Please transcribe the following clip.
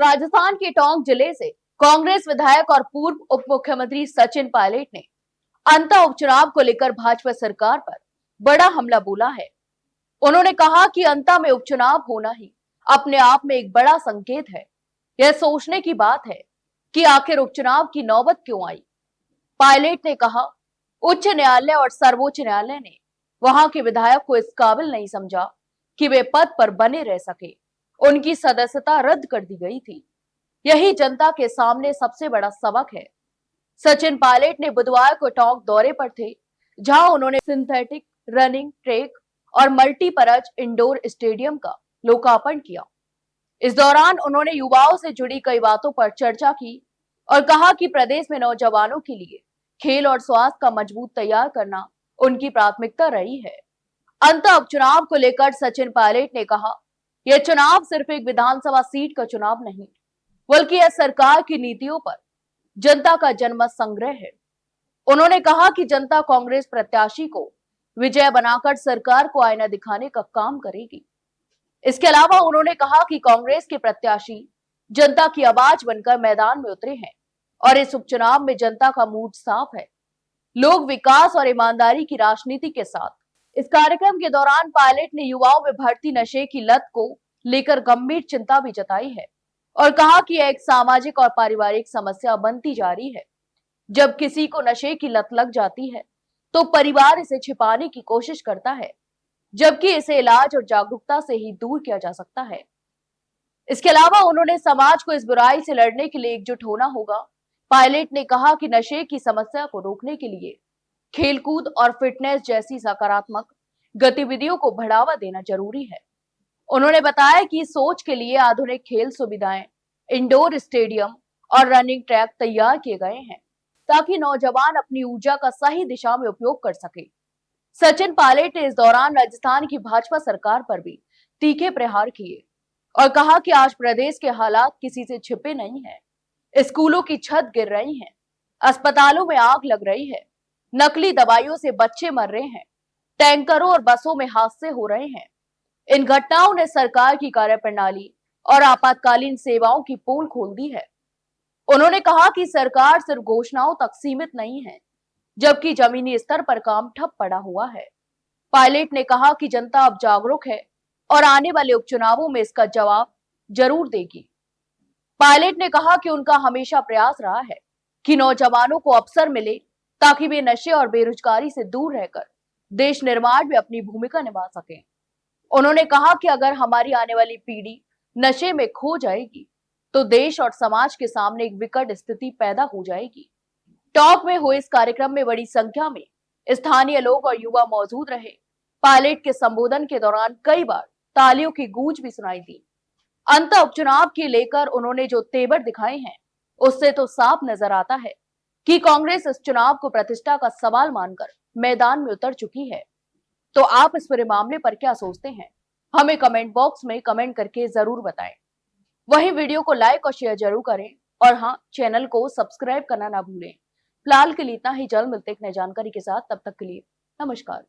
राजस्थान के टोंक जिले से कांग्रेस विधायक और पूर्व उप मुख्यमंत्री सचिन पायलट ने अंतः उपचुनाव को लेकर भाजपा सरकार पर बड़ा हमला बोला है। उन्होंने कहा कि अंतः में उपचुनाव होना ही अपने आप में एक बड़ा संकेत है। यह सोचने की बात है कि आखिर उपचुनाव की नौबत क्यों आई। पायलट ने कहा, उच्च न्यायालय और सर्वोच्च न्यायालय ने वहां के विधायक को इस काबिल नहीं समझा कि वे पद पर बने रह सके। उनकी सदस्यता रद्द कर दी गई थी। यही जनता के सामने सबसे बड़ा सबक है। सचिन पायलट ने बुधवार को टोंक दौरे पर थे, जहां उन्होंने सिंथेटिक रनिंग ट्रैक और मल्टीपर्पज इंडोर स्टेडियम का लोकार्पण किया। इस दौरान उन्होंने युवाओं से जुड़ी कई बातों पर चर्चा की और कहा कि प्रदेश में नौजवानों के लिए खेल और स्वास्थ्य का मजबूत तैयार करना उनकी प्राथमिकता रही है। अंतः उपचुनाव को लेकर सचिन पायलट ने कहा, यह चुनाव सिर्फ एक विधानसभा सीट का चुनाव नहीं, बल्कि यह सरकार की नीतियों पर जनता का जनमत संग्रह है। उन्होंने कहा कि जनता कांग्रेस प्रत्याशी को विजय बनाकर सरकार को आईना दिखाने का काम करेगी। इसके अलावा उन्होंने कहा कि कांग्रेस के प्रत्याशी जनता की आवाज बनकर मैदान में उतरे हैं और इस उपचुनाव में जनता का मूड साफ है। लोग विकास और ईमानदारी की राजनीति के साथ। इस कार्यक्रम के दौरान पायलट ने युवाओं में बढ़ती नशे की लत को लेकर गंभीर चिंता भी जताई है और कहा कि यह एक सामाजिक और पारिवारिक समस्या बनती जा रही है। जब किसी को नशे की लत लग जाती है तो परिवार इसे छिपाने की कोशिश करता है, जबकि इसे इलाज और जागरूकता से ही दूर किया जा सकता है। इसके अलावा उन्होंने समाज को इस बुराई से लड़ने के लिए एकजुट होना होगा। पायलट ने कहा कि नशे की समस्या को रोकने के लिए खेलकूद और फिटनेस जैसी सकारात्मक गतिविधियों को बढ़ावा देना जरूरी है। उन्होंने बताया कि सोच के लिए आधुनिक खेल सुविधाएं, इंडोर स्टेडियम और रनिंग ट्रैक तैयार किए गए हैं, ताकि नौजवान अपनी ऊर्जा का सही दिशा में उपयोग कर सके। सचिन पायलट ने इस दौरान राजस्थान की भाजपा सरकार पर भी तीखे प्रहार किए और कहा कि आज प्रदेश के हालात किसी से छिपे नहीं हैं। स्कूलों की छत गिर रही है, अस्पतालों में आग लग रही है, नकली दवाइयों से बच्चे मर रहे हैं, टैंकरों और बसों में हादसे हो रहे हैं। इन घटनाओं ने सरकार की कार्यप्रणाली और आपातकालीन सेवाओं की पोल खोल दी है। उन्होंने कहा कि सरकार सिर्फ घोषणाओं तक सीमित नहीं है, जबकि जमीनी स्तर पर काम ठप पड़ा हुआ है। पायलट ने कहा कि जनता अब जागरूक है और आने वाले उपचुनावों में इसका जवाब जरूर देगी। पायलट ने कहा कि उनका हमेशा प्रयास रहा है कि नौजवानों को अवसर मिले ताकि वे नशे और बेरोजगारी से दूर रहकर देश निर्माण में अपनी भूमिका निभा सकें। उन्होंने कहा कि अगर हमारी आने वाली पीढ़ी नशे में खो जाएगी तो देश और समाज के सामने एक विकट स्थिति पैदा हो जाएगी। टॉप में हुए इस कार्यक्रम में बड़ी संख्या में स्थानीय लोग और युवा मौजूद रहे। पायलट के संबोधन के दौरान कई बार तालियों की गूंज भी सुनाई दी। अंत उपचुनाव के लेकर उन्होंने जो तेवर दिखाए हैं, उससे तो साफ नजर आता है कि कांग्रेस इस चुनाव को प्रतिष्ठा का सवाल मानकर मैदान में उतर चुकी है। तो आप इस पूरे मामले पर क्या सोचते हैं, हमें कमेंट बॉक्स में कमेंट करके जरूर बताएं। वहीं वीडियो को लाइक और शेयर जरूर करें और हाँ, चैनल को सब्सक्राइब करना ना भूलें। फिलहाल के लिए इतना ही, जल्द मिलते हैं एक नई जानकारी के साथ। तब तक के लिए नमस्कार।